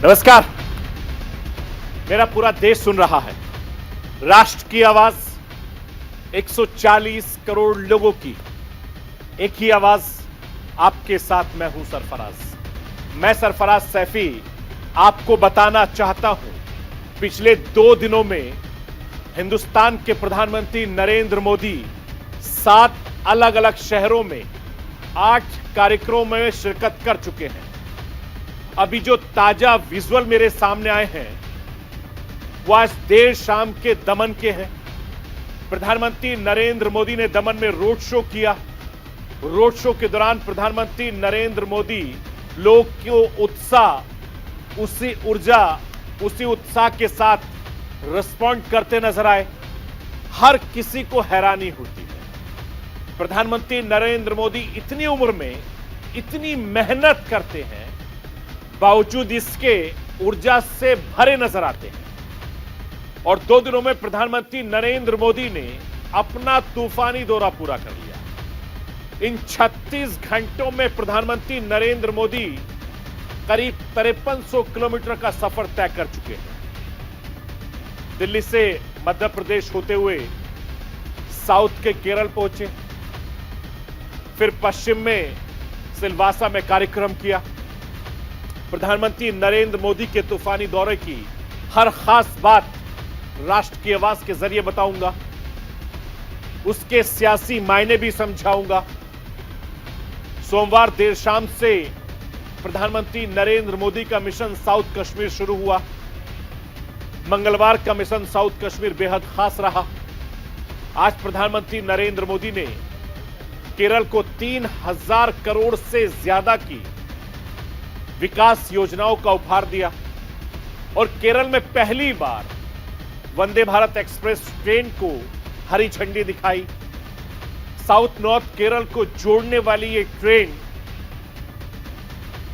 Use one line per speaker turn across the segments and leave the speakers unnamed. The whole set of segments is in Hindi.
नमस्कार। मेरा पूरा देश सुन रहा है। राष्ट्र की आवाज 140 करोड़ लोगों की एक ही आवाज। आपके साथ मैं हूं सरफराज। मैं सरफराज सैफी आपको बताना चाहता हूं, पिछले 2 दिनों में हिंदुस्तान के प्रधानमंत्री नरेंद्र मोदी 7 अलग अलग शहरों में 8 कार्यक्रमों में शिरकत कर चुके हैं। अभी जो ताजा विजुअल मेरे सामने आए हैं वह आज देर शाम के दमन के हैं। प्रधानमंत्री नरेंद्र मोदी ने दमन में रोड शो किया। रोड शो के दौरान प्रधानमंत्री नरेंद्र मोदी लोग को उत्साह, उसी ऊर्जा, उसी उत्साह के साथ रिस्पॉन्ड करते नजर आए। हर किसी को हैरानी होती है। प्रधानमंत्री नरेंद्र मोदी इतनी उम्र में इतनी मेहनत करते हैं, बावजूद इसके ऊर्जा से भरे नजर आते हैं। और 2 दिनों में प्रधानमंत्री नरेंद्र मोदी ने अपना तूफानी दौरा पूरा कर लिया। इन 36 घंटों में प्रधानमंत्री नरेंद्र मोदी करीब 5300 किलोमीटर का सफर तय कर चुके हैं। दिल्ली से मध्य प्रदेश होते हुए साउथ के केरल पहुंचे, फिर पश्चिम में सिलवासा में कार्यक्रम किया। प्रधानमंत्री नरेंद्र मोदी के तूफानी दौरे की हर खास बात राष्ट्र की आवाज के जरिए बताऊंगा, उसके सियासी मायने भी समझाऊंगा। सोमवार देर शाम से प्रधानमंत्री नरेंद्र मोदी का मिशन साउथ कश्मीर शुरू हुआ। मंगलवार का मिशन साउथ कश्मीर बेहद खास रहा। आज प्रधानमंत्री नरेंद्र मोदी ने केरल को 3000 करोड़ से ज्यादा की विकास योजनाओं का उपहार दिया और केरल में पहली बार वंदे भारत एक्सप्रेस ट्रेन को हरी झंडी दिखाई। साउथ नॉर्थ केरल को जोड़ने वाली ये ट्रेन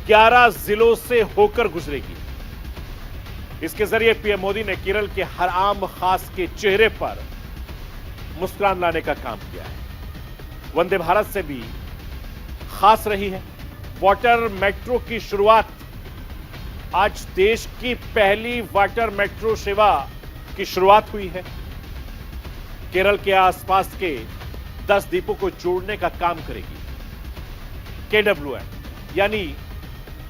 11 जिलों से होकर गुजरेगी। इसके जरिए पीएम मोदी ने केरल के हर आम खास के चेहरे पर मुस्कुराहट लाने का काम किया है। वंदे भारत से भी खास रही है वाटर मेट्रो की शुरुआत। आज देश की पहली वाटर मेट्रो सेवा की शुरुआत हुई है। केरल के आसपास के 10 द्वीपों को जोड़ने का काम करेगी KWM यानी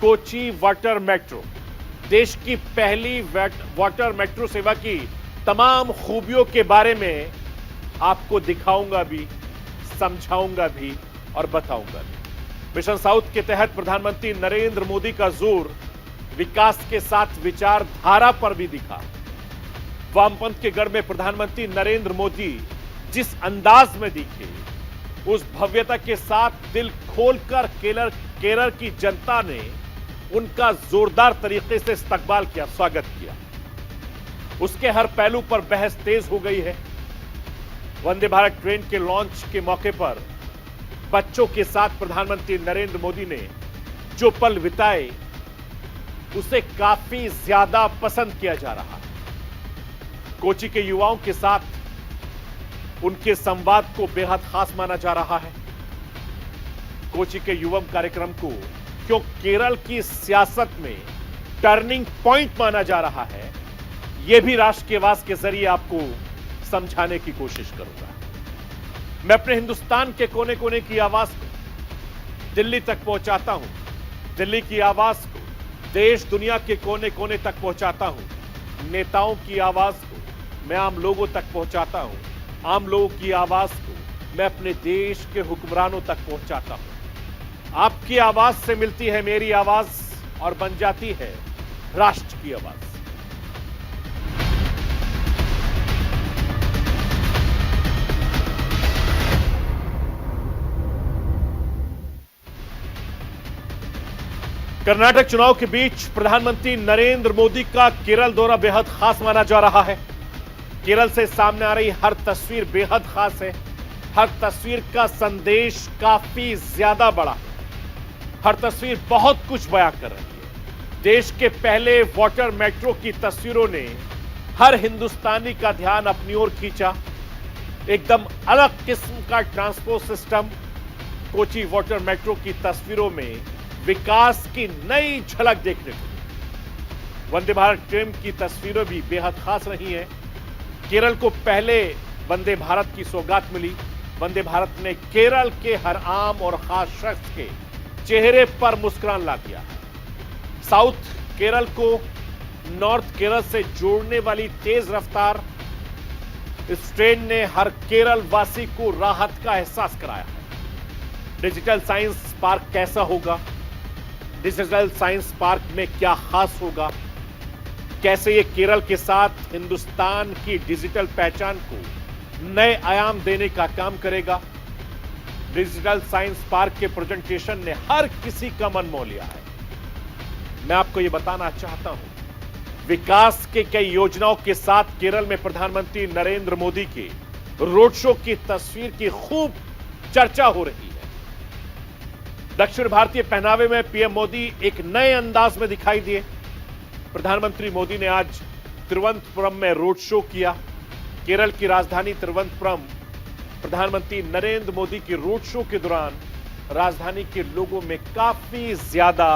कोची वाटर मेट्रो। देश की पहली वाटर मेट्रो सेवा की तमाम खूबियों के बारे में आपको दिखाऊंगा भी, समझाऊंगा भी और बताऊंगा भी। मिशन साउथ के तहत प्रधानमंत्री नरेंद्र मोदी का जोर विकास के साथ विचारधारा पर भी दिखा। वामपंथ के गढ़ में प्रधानमंत्री नरेंद्र मोदी जिस अंदाज में दिखे, उस भव्यता के साथ दिल खोलकर केरल की जनता ने उनका जोरदार तरीके से इस्तकबाल किया, स्वागत किया। उसके हर पहलू पर बहस तेज हो गई है। वंदे भारत ट्रेन के लॉन्च के मौके पर बच्चों के साथ प्रधानमंत्री नरेंद्र मोदी ने जो पल बिताए उसे काफी ज्यादा पसंद किया जा रहा है। कोची के युवाओं के साथ उनके संवाद को बेहद खास माना जा रहा है। कोची के युवम कार्यक्रम को क्यों केरल की सियासत में टर्निंग पॉइंट माना जा रहा है, यह भी राष्ट्र की आवाज के जरिए आपको समझाने की कोशिश करूंगा। मैं अपने हिंदुस्तान के कोने कोने की आवाज को दिल्ली तक पहुंचाता हूं। दिल्ली की आवाज को देश दुनिया के कोने कोने तक पहुंचाता हूं। नेताओं की आवाज को मैं आम लोगों तक पहुंचाता हूं। आम लोगों की आवाज को मैं अपने देश के हुक्मरानों तक पहुंचाता हूं। आपकी आवाज से मिलती है मेरी आवाज और बन जाती है राष्ट्र की आवाज। कर्नाटक चुनाव के बीच प्रधानमंत्री नरेंद्र मोदी का केरल दौरा बेहद खास माना जा रहा है। केरल से सामने आ रही हर तस्वीर बेहद खास है। हर तस्वीर का संदेश काफी ज्यादा बड़ा है। हर तस्वीर बहुत कुछ बयां कर रही है। देश के पहले वाटर मेट्रो की तस्वीरों ने हर हिंदुस्तानी का ध्यान अपनी ओर खींचा। एकदम अलग किस्म का transport system. Kochi water metro की तस्वीरों में विकास की नई झलक देखने को मिली। वंदे भारत ट्रेन की तस्वीरें भी बेहद खास रही हैं। केरल को पहले वंदे भारत की सौगात मिली। वंदे भारत ने केरल के हर आम और खास शख्स के चेहरे पर मुस्कुरान ला दिया है। साउथ केरल को नॉर्थ केरल से जोड़ने वाली तेज रफ्तार इस ट्रेन ने हर केरल वासी को राहत का एहसास कराया है। डिजिटल साइंस पार्क कैसा होगा, डिजिटल साइंस पार्क में क्या खास होगा, कैसे ये केरल के साथ हिंदुस्तान की डिजिटल पहचान को नए आयाम देने का काम करेगा। डिजिटल साइंस पार्क के प्रेजेंटेशन ने हर किसी का मन मोह लिया है। मैं आपको यह बताना चाहता हूं, विकास के कई योजनाओं के साथ केरल में प्रधानमंत्री नरेंद्र मोदी के रोड शो की तस्वीर की खूब चर्चा हो रही है। दक्षिण भारतीय पहनावे में पीएम मोदी एक नए अंदाज में दिखाई दिए। प्रधानमंत्री मोदी ने आज तिरुवनंतपुरम में रोड शो किया। केरल की राजधानी तिरुवनंतपुरम प्रधानमंत्री नरेंद्र मोदी के रोड शो के दौरान राजधानी के लोगों में काफी ज्यादा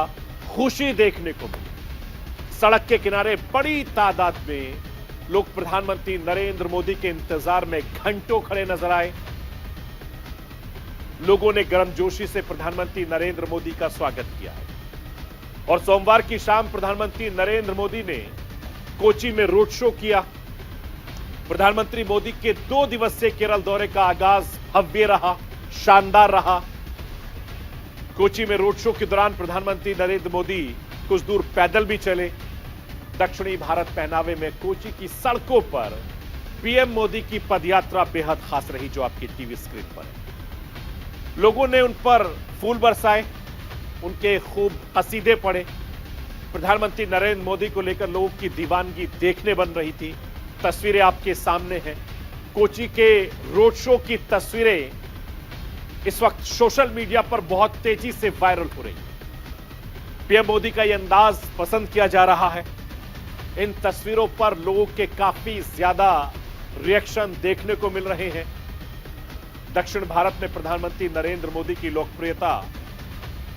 खुशी देखने को मिली। सड़क के किनारे बड़ी तादाद में लोग प्रधानमंत्री नरेंद्र मोदी के इंतजार में घंटों खड़े नजर आए। लोगों ने गर्मजोशी से प्रधानमंत्री नरेंद्र मोदी का स्वागत किया है और सोमवार की शाम प्रधानमंत्री नरेंद्र मोदी ने कोची में रोड शो किया। प्रधानमंत्री मोदी के 2 दिवसीय केरल दौरे का आगाज भव्य रहा, शानदार रहा। कोची में रोड शो के दौरान प्रधानमंत्री नरेंद्र मोदी कुछ दूर पैदल भी चले। दक्षिणी भारत पहनावे में कोची की सड़कों पर पीएम मोदी की पदयात्रा बेहद खास रही, जो आपकी टीवी स्क्रीन पर है। लोगों ने उन पर फूल बरसाए, उनके खूब कसीदे पढ़े। प्रधानमंत्री नरेंद्र मोदी को लेकर लोगों की दीवानगी देखने बन रही थी। तस्वीरें आपके सामने हैं। कोची के रोड शो की तस्वीरें इस वक्त सोशल मीडिया पर बहुत तेजी से वायरल हो रही है। पीएम मोदी का यह अंदाज पसंद किया जा रहा है। इन तस्वीरों पर लोगों के काफी ज्यादा रिएक्शन देखने को मिल रहे हैं। दक्षिण भारत में प्रधानमंत्री नरेंद्र मोदी की लोकप्रियता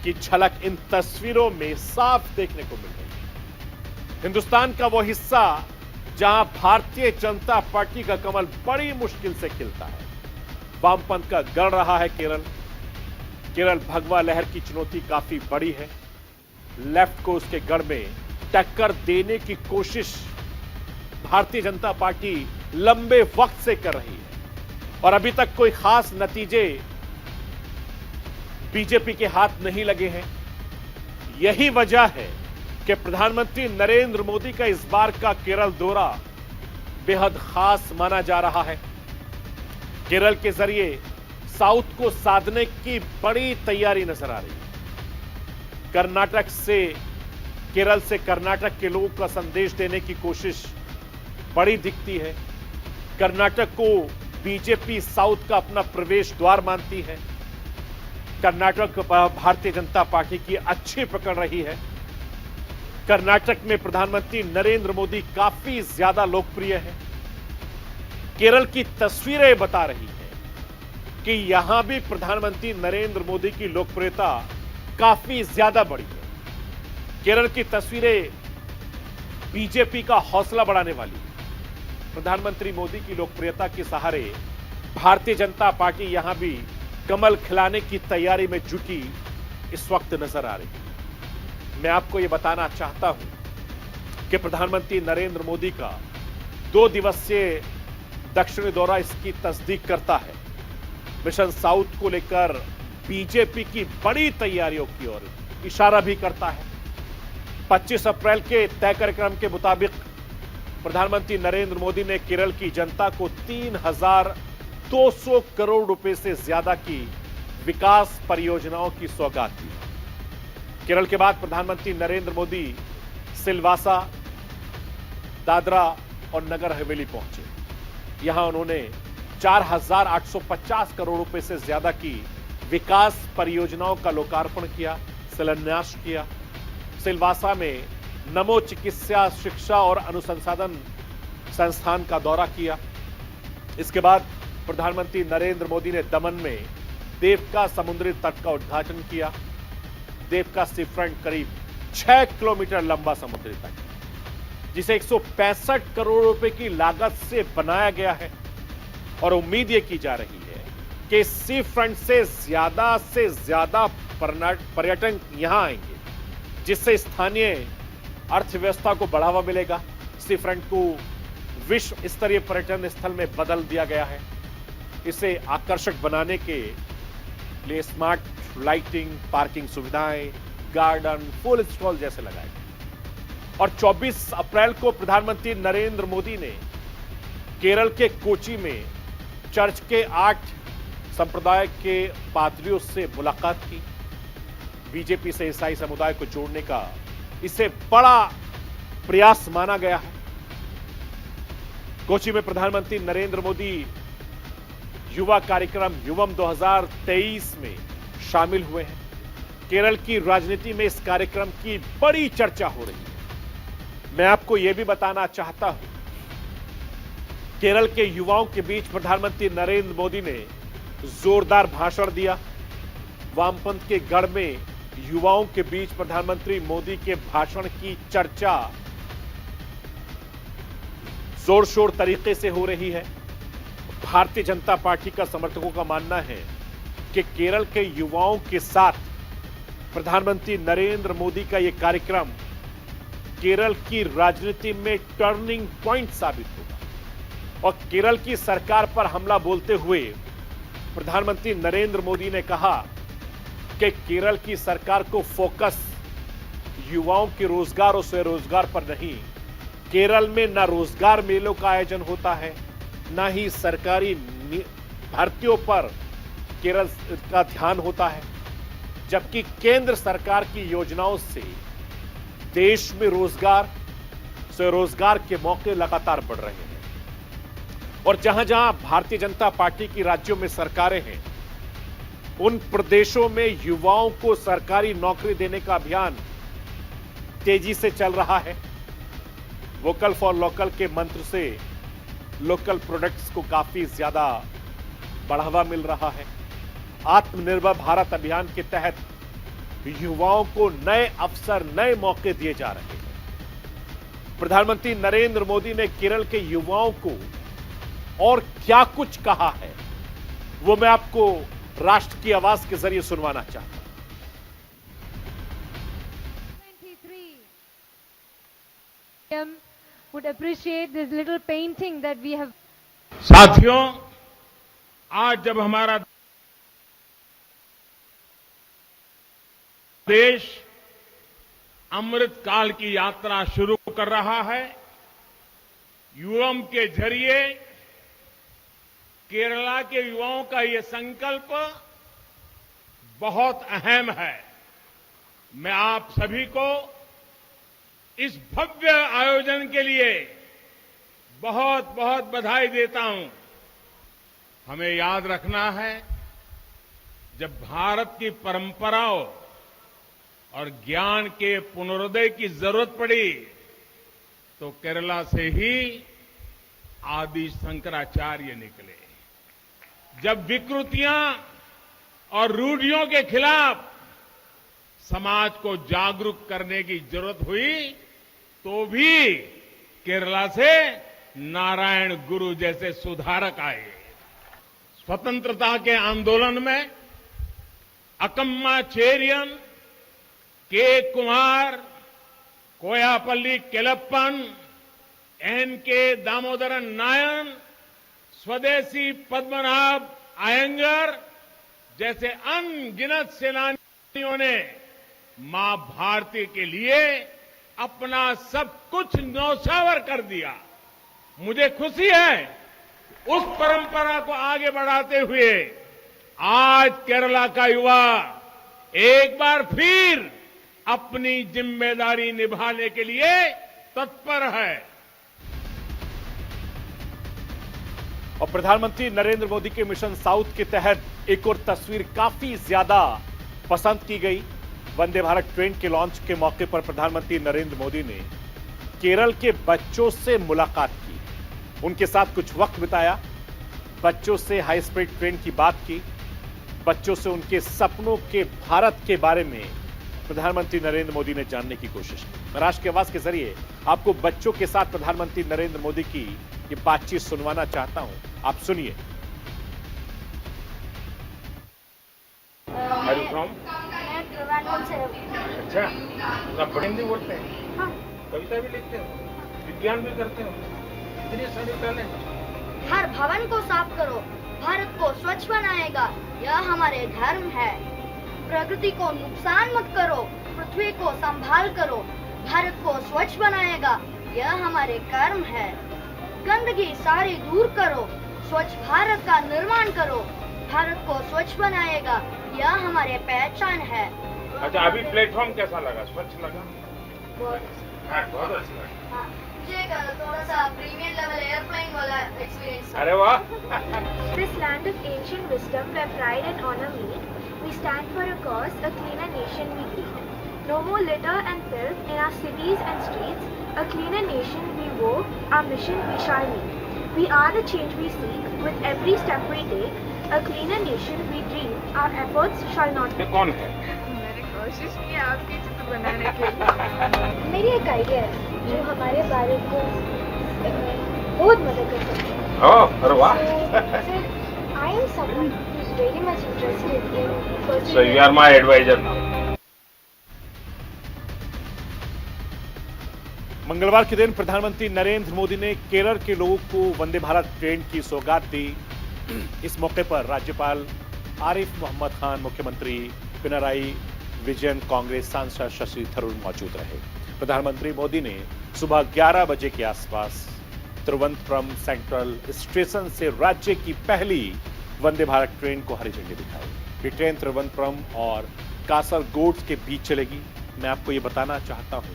की झलक इन तस्वीरों में साफ देखने को मिल रही है। हिंदुस्तान का वो हिस्सा जहां भारतीय जनता पार्टी का कमल बड़ी मुश्किल से खिलता है। वामपंथ का गढ़ रहा है केरल। केरल भगवा लहर की चुनौती काफी बड़ी है। लेफ्ट को उसके गढ़ में टक्कर देने की कोशिश भारतीय जनता पार्टी लंबे वक्त से कर रही है और अभी तक कोई खास नतीजे बीजेपी के हाथ नहीं लगे हैं। यही वजह है कि प्रधानमंत्री नरेंद्र मोदी का इस बार का केरल दौरा बेहद खास माना जा रहा है। केरल के जरिए साउथ को साधने की बड़ी तैयारी नजर आ रही है। कर्नाटक से केरल से कर्नाटक के लोगों का संदेश देने की कोशिश बड़ी दिखती है। कर्नाटक को बीजेपी साउथ का अपना प्रवेश द्वार मानती है। कर्नाटक भारतीय जनता पार्टी की अच्छी पकड़ रही है। कर्नाटक में प्रधानमंत्री नरेंद्र मोदी काफी ज्यादा लोकप्रिय है। केरल की तस्वीरें बता रही हैं कि यहां भी प्रधानमंत्री नरेंद्र मोदी की लोकप्रियता काफी ज्यादा बढ़ी है। केरल की तस्वीरें बीजेपी का हौसला बढ़ाने वाली है। प्रधानमंत्री मोदी की लोकप्रियता के सहारे भारतीय जनता पार्टी यहां भी कमल खिलाने की तैयारी में जुटी इस वक्त नजर आ रही है। मैं आपको यह बताना चाहता हूं कि प्रधानमंत्री नरेंद्र मोदी का 2 दिवसीय दक्षिणी दौरा इसकी तस्दीक करता है। मिशन साउथ को लेकर बीजेपी की बड़ी तैयारियों की ओर इशारा भी करता है। 25 अप्रैल के तय कार्यक्रम के मुताबिक प्रधानमंत्री नरेंद्र मोदी ने केरल की जनता को 3,200 करोड़ रुपए से ज्यादा की विकास परियोजनाओं की सौगात दी। केरल के बाद प्रधानमंत्री नरेंद्र मोदी सिलवासा, दादरा और नगर हवेली पहुंचे। यहां उन्होंने 4,850 करोड़ रुपए से ज्यादा की विकास परियोजनाओं का लोकार्पण किया, शिलान्यास किया। सिलवासा में नमो चिकित्सा शिक्षा और अनुसंधान संस्थान का दौरा किया। इसके बाद प्रधानमंत्री नरेंद्र मोदी ने दमन में देवका समुद्री तट का उद्घाटन किया। देवका सी फ्रंट करीब 6 किलोमीटर लंबा समुद्री तट। जिसे 165 करोड़ रुपए की लागत से बनाया गया है और उम्मीद यह की जा रही है कि सी फ्रंट से ज्यादा पर्यटन यहां आएंगे, जिससे स्थानीय अर्थव्यवस्था को बढ़ावा मिलेगा। सी फ्रंट को विश्व स्तरीय पर्यटन स्थल में बदल दिया गया है। इसे आकर्षक बनाने के लिए स्मार्ट लाइटिंग, पार्किंग सुविधाएं, गार्डन, फूल स्टॉल जैसे लगाए गए। और 24 अप्रैल को प्रधानमंत्री नरेंद्र मोदी ने केरल के कोची में चर्च के 8 संप्रदाय के पादरियों से मुलाकात की। बीजेपी से ईसाई समुदाय को जोड़ने का इसे बड़ा प्रयास माना गया है। कोची में प्रधानमंत्री नरेंद्र मोदी युवा कार्यक्रम युवम 2023 में शामिल हुए हैं। केरल की राजनीति में इस कार्यक्रम की बड़ी चर्चा हो रही है। मैं आपको यह भी बताना चाहता हूं, केरल के युवाओं के बीच प्रधानमंत्री नरेंद्र मोदी ने जोरदार भाषण दिया। वामपंथ के गढ़ में युवाओं के बीच प्रधानमंत्री मोदी के भाषण की चर्चा जोर शोर तरीके से हो रही है। भारतीय जनता पार्टी का समर्थकों का मानना है कि केरल के युवाओं के साथ प्रधानमंत्री नरेंद्र मोदी का यह कार्यक्रम केरल की राजनीति में टर्निंग पॉइंट साबित होगा। और केरल की सरकार पर हमला बोलते हुए प्रधानमंत्री नरेंद्र मोदी ने कहा कि केरल की सरकार को फोकस युवाओं के रोजगार और स्वरोजगार पर नहीं। केरल में न रोजगार मेलों का आयोजन होता है, न ही सरकारी भर्तियों पर केरल का ध्यान होता है, जबकि केंद्र सरकार की योजनाओं से देश में रोजगार, स्वरोजगार के मौके लगातार बढ़ रहे हैं। और जहां जहां भारतीय जनता पार्टी की राज्यों में सरकारें हैं, उन प्रदेशों में युवाओं को सरकारी नौकरी देने का अभियान तेजी से चल रहा है। वोकल फॉर लोकल के मंत्र से लोकल प्रोडक्ट्स को काफी ज्यादा बढ़ावा मिल रहा है। आत्मनिर्भर भारत अभियान के तहत युवाओं को नए अवसर, नए मौके दिए जा रहे हैं। प्रधानमंत्री नरेंद्र मोदी ने केरल के युवाओं को और क्या कुछ कहा है, वो मैं आपको राष्ट्र की आवाज के जरिए सुनवाना चाहता हूं।
Would appreciate this little painting that we have.
साथियों, आज जब हमारा देश अमृत काल की यात्रा शुरू कर रहा है, युवम के जरिए केरला के युवाओं का ये संकल्प बहुत अहम है। मैं आप सभी को इस भव्य आयोजन के लिए बहुत बहुत बधाई देता हूं। हमें याद रखना है, जब भारत की परंपराओं और ज्ञान के पुनरोदय की जरूरत पड़ी तो केरला से ही आदि शंकराचार्य निकले। जब विकृतियां और रूढ़ियों के खिलाफ समाज को जागरूक करने की जरूरत हुई तो भी केरला से नारायण गुरु जैसे सुधारक आए। स्वतंत्रता के आंदोलन में अकम्मा चेरियन, के कुमार, कोयापल्ली केलप्पन, एन.के. दामोदरन नायन, स्वदेशी पद्मनाभ अयंगर जैसे अनगिनत सेनानियों ने मां भारती के लिए अपना सब कुछ न्यौछावर कर दिया। मुझे खुशी है, उस परंपरा को आगे बढ़ाते हुए आज केरला का युवा एक बार फिर अपनी जिम्मेदारी निभाने के लिए तत्पर है।
और प्रधानमंत्री नरेंद्र मोदी के मिशन साउथ के तहत एक और तस्वीर काफी ज्यादा पसंद की गई। वंदे भारत ट्रेन के लॉन्च के मौके पर प्रधानमंत्री नरेंद्र मोदी ने केरल के बच्चों से मुलाकात की, उनके साथ कुछ वक्त बिताया, बच्चों से हाई स्पीड ट्रेन की बात की, बच्चों से उनके सपनों के भारत के बारे में प्रधानमंत्री नरेंद्र मोदी ने जानने की कोशिश की। मैं राष्ट्र की आवाज के जरिए आपको बच्चों के साथ प्रधानमंत्री नरेंद्र मोदी की ये बातचीत सुनवाना चाहता हूं। आप सुनिए।
मैं ट्रिवेंड्रम से हूँ।
अच्छा, सब बड़े हिंदी बोलते हैं?
हाँ।
कविता भी लिखते हो, विज्ञान भी करते हो, इतनी सारी टैलेंट।
हर भवन को साफ करो, भारत को स्वच्छ बनाएगा, यह हमारे धर्म है। प्रकृति को नुकसान मत करो, पृथ्वी को संभाल करो, भारत को स्वच्छ बनाएगा, यह हमारे कर्म है। गंदगी सारी दूर करो, स्वच्छ भारत का निर्माण करो, भारत को स्वच्छ बनाएगा, यह हमारे पहचान है।
अच्छा, अभी प्लेटफॉर्म कैसा लगा? स्वच्छ लगा? बहुत अच्छा लगा।
हाँ, मुझे थोड़ा सा प्रीमियर लेवल एयरप्लेन वाला एक्सपीरियंस।
अरे वाह।
This land of ancient wisdom where pride and honor meet, we stand for a cause, a cleaner nation we lead. No more litter and filth in our cities and streets, a cleaner nation we vow, our mission we shall meet. We are the change we seek, with every step we take, a cleaner nation we dream, our efforts shall not
ये कौन है?
मैंने कोशिश की आपके चित्र बनाने के लिए।
मेरी एक आइडिया है जो हमारे भारत को बहुत मदद कर सकती है।
ओह, अरे वाह।
I am someone who is very much interested in pursuing.
So you are my advisor now.
मंगलवार के दिन प्रधानमंत्री नरेंद्र मोदी ने केरल के लोगों को वंदे भारत ट्रेन की सौगात दी। इस मौके पर राज्यपाल आरिफ मोहम्मद खान, मुख्यमंत्री पिनराई विजयन, कांग्रेस सांसद शशि थरूर मौजूद रहे। प्रधानमंत्री मोदी ने सुबह 11 बजे के आसपास तिरुवनंतपुरम सेंट्रल स्टेशन से राज्य की पहली वंदे भारत ट्रेन को हरी झंडी दिखाई। ये ट्रेन तिरुवनंतपुरम और कासरगोड के बीच चलेगी। मैं आपको ये बताना चाहता हूं,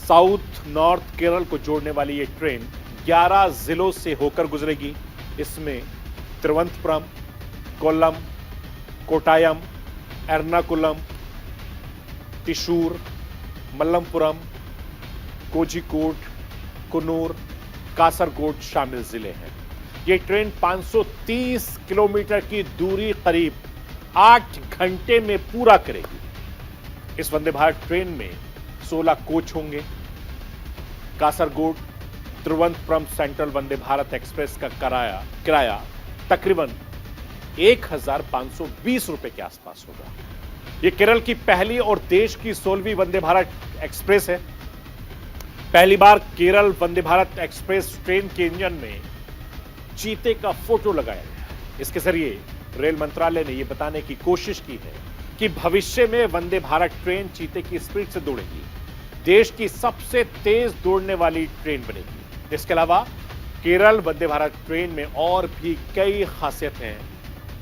साउथ नॉर्थ केरल को जोड़ने वाली ये ट्रेन 11 जिलों से होकर गुजरेगी। इसमें तिरुवनंतपुरम, कोल्लम, कोटायम, एर्नाकुलम, त्रिशूर, मल्लमपुरम, कोझिकोड, कुन्नूर, कासरगोड शामिल जिले हैं। ये ट्रेन 530 किलोमीटर की दूरी करीब 8 घंटे में पूरा करेगी। इस वंदे भारत ट्रेन में 16 कोच होंगे। कासरगोड तिरुवनंतपुरम सेंट्रल वंदे भारत एक्सप्रेस का किराया तकरीबन 1520 रुपए के आसपास होगा। यह केरल की पहली और देश की 16वीं वंदे भारत एक्सप्रेस है। पहली बार केरल वंदे भारत एक्सप्रेस ट्रेन के इंजन में चीते का फोटो लगाया गया। इसके जरिए रेल मंत्रालय ने यह बताने की कोशिश की है कि भविष्य में वंदे भारत ट्रेन चीते की स्पीड से दौड़ेगी, देश की सबसे तेज दौड़ने वाली ट्रेन बनेगी। इसके अलावा केरल वंदे भारत ट्रेन में और भी कई खासियत हैं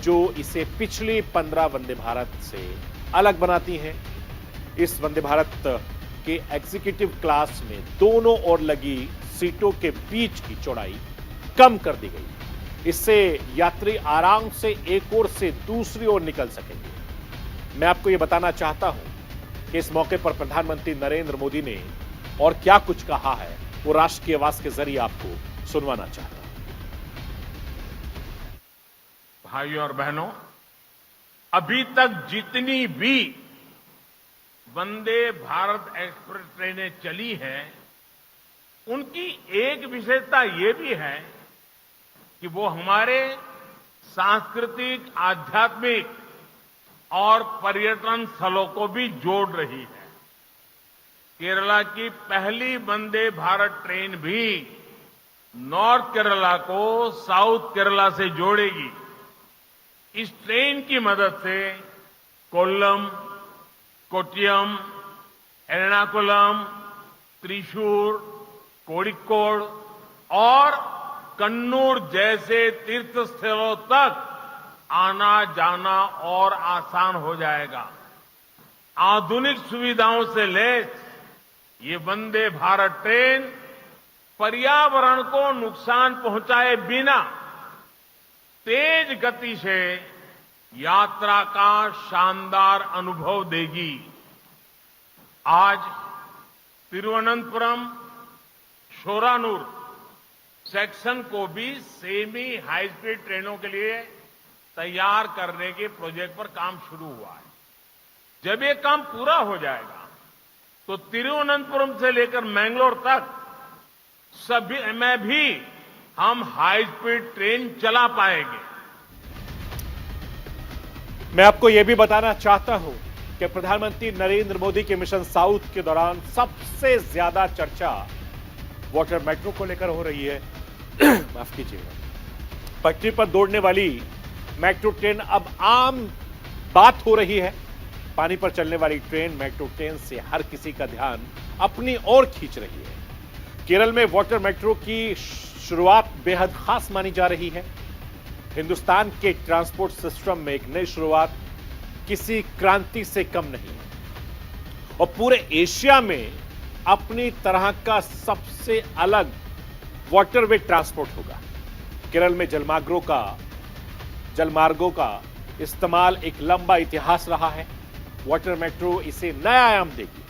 जो इसे पिछली 15 वंदे भारत से अलग बनाती हैं। इस वंदे भारत के एग्जीक्यूटिव क्लास में दोनों ओर लगी सीटों के बीच की चौड़ाई कम कर दी गई। इससे यात्री आराम से एक ओर से दूसरी ओर निकल सकेंगे। मैं आपको यह बताना चाहता हूं कि इस मौके पर प्रधानमंत्री नरेंद्र मोदी ने और क्या कुछ कहा है, वो राष्ट्र की आवाज के जरिए आपको सुनवाना चाहता हूं।
भाइयों और बहनों, अभी तक जितनी भी वंदे भारत एक्सप्रेस ट्रेनें चली हैं, उनकी एक विशेषता यह भी है कि वो हमारे सांस्कृतिक, आध्यात्मिक और पर्यटन स्थलों को भी जोड़ रही है। केरला की पहली वंदे भारत ट्रेन भी नॉर्थ केरला को साउथ केरला से जोड़ेगी। इस ट्रेन की मदद से कोल्लम, कोट्टयम, एर्नाकुलम, त्रिशूर, कोड़िकोड और कन्नूर जैसे तीर्थ स्थलों तक आना जाना और आसान हो जाएगा। आधुनिक सुविधाओं से लैस ये वंदे भारत ट्रेन पर्यावरण को नुकसान पहुंचाए बिना तेज गति से यात्रा का शानदार अनुभव देगी। आज तिरुवनंतपुरम शोरानूर सेक्शन को भी सेमी हाई स्पीड ट्रेनों के लिए तैयार करने के प्रोजेक्ट पर काम शुरू हुआ है। जब ये काम पूरा हो जाएगा तो तिरुवनंतपुरम से लेकर मैंगलोर तक सभी में भी हम हाई स्पीड ट्रेन चला पाएंगे।
मैं आपको यह भी बताना चाहता हूं कि प्रधानमंत्री नरेंद्र मोदी के मिशन साउथ के दौरान सबसे ज्यादा चर्चा वाटर मेट्रो को लेकर हो रही है। माफ कीजिएगा। पटरी पर दौड़ने वाली मेट्रो ट्रेन अब आम बात हो रही है। पानी पर चलने वाली ट्रेन मेट्रो ट्रेन से हर किसी का ध्यान अपनी ओर खींच रही है। केरल में वाटर मेट्रो की शुरुआत बेहद खास मानी जा रही है। हिंदुस्तान के ट्रांसपोर्ट सिस्टम में एक नई शुरुआत किसी क्रांति से कम नहीं है और पूरे एशिया में अपनी तरह का सबसे अलग वाटरवे ट्रांसपोर्ट होगा। केरल में जलमार्गों का इस्तेमाल एक लंबा इतिहास रहा है। वाटर मेट्रो इसे नया आयाम देगी।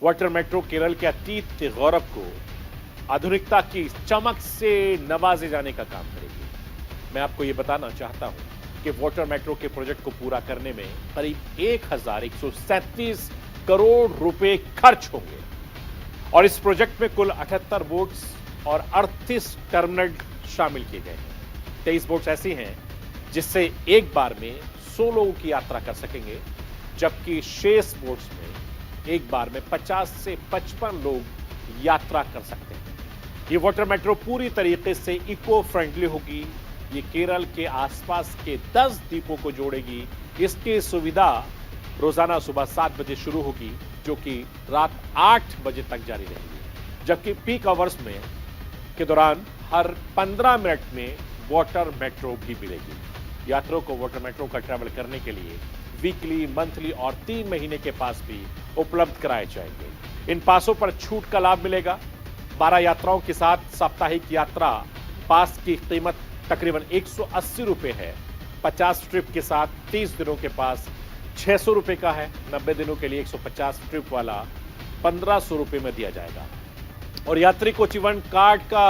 वाटर मेट्रो केरल के अतीत के गौरव को आधुनिकता की चमक से नवाजे जाने का काम करेगी। मैं आपको यह बताना चाहता हूं कि वाटर मेट्रो के प्रोजेक्ट को पूरा करने में करीब 1137 करोड़ रुपए खर्च होंगे और इस प्रोजेक्ट में कुल 78 बोट्स और 38 टर्मिनल शामिल किए गए हैं। 23 बोट्स ऐसी हैं जिससे एक बार में 100 लोगों की यात्रा कर सकेंगे, जबकि शेष बोट्स में एक बार में 50 से 55 लोग यात्रा कर सकते हैं। ये वाटर मेट्रो पूरी तरीके से इको फ्रेंडली होगी। ये केरल के आसपास के 10 द्वीपों को जोड़ेगी। इसकी सुविधा रोजाना सुबह 7 बजे शुरू होगी, जो कि रात 8 बजे तक जारी रहेगी, जबकि पीक आवर्स में के दौरान हर 15 मिनट में वाटर मेट्रो भी मिलेगी। यात्रियों को वाटर मेट्रो का ट्रैवल करने के लिए वीकली, मंथली और 3 महीने के पास भी उपलब्ध कराए जाएंगे। इन पासों पर छूट का लाभ मिलेगा। 12 यात्राओं के साथ साप्ताहिक यात्रा पास की कीमत तकरीबन 180 रुपए है। 50 ट्रिप के साथ 30 दिनों के पास 600 रुपए का है। 90 दिनों के लिए 150 ट्रिप वाला 1500 रुपए में दिया जाएगा और यात्री कोची वन कार्ड का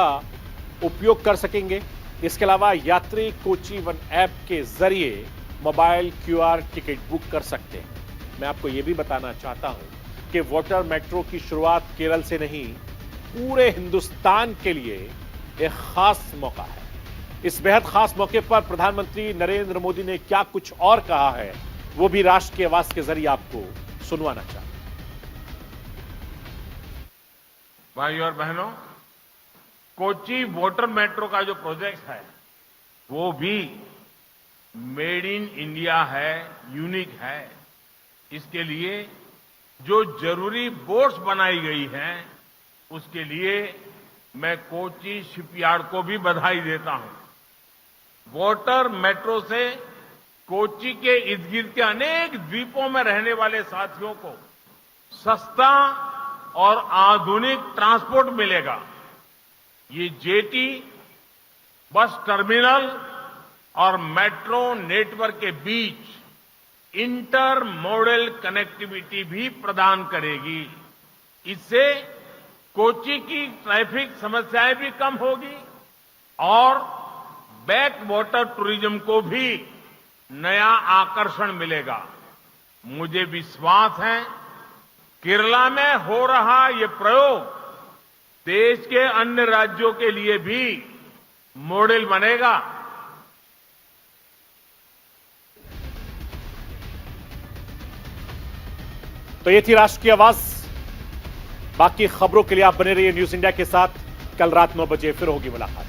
उपयोग कर सकेंगे। इसके अलावा यात्री कोची वन ऐप के जरिए मोबाइल QR टिकट बुक कर सकते हैं। मैं आपको यह भी बताना चाहता हूं कि वाटर मेट्रो की शुरुआत केरल से नहीं, पूरे हिंदुस्तान के लिए एक खास मौका है। इस बेहद खास मौके पर प्रधानमंत्री नरेंद्र मोदी ने क्या कुछ और कहा है, वो भी राष्ट्र की आवाज के जरिए आपको सुनवाना चाहता हूं।
भाइयों और बहनों, कोची वाटर मेट्रो का जो प्रोजेक्ट है वो भी मेड इन इंडिया है, यूनिक है। इसके लिए जो जरूरी बोट्स बनाई गई हैं उसके लिए मैं कोची शिपयार्ड को भी बधाई देता हूं। वाटर मेट्रो से कोची के इर्द गिर्द के अनेक द्वीपों में रहने वाले साथियों को सस्ता और आधुनिक ट्रांसपोर्ट मिलेगा। ये जेटी, बस टर्मिनल और मेट्रो नेटवर्क के बीच इंटर मॉडल कनेक्टिविटी भी प्रदान करेगी। इससे कोची की ट्रैफिक समस्याएं भी कम होगी और बैक वाटर टूरिज्म को भी नया आकर्षण मिलेगा। मुझे विश्वास है केरला में हो रहा ये प्रयोग देश के अन्य राज्यों के लिए भी मॉडल बनेगा।
तो ये थी राष्ट्र की आवाज। बाकी खबरों के लिए आप बने रहिए न्यूज इंडिया के साथ। कल रात 9 बजे फिर होगी मुलाकात।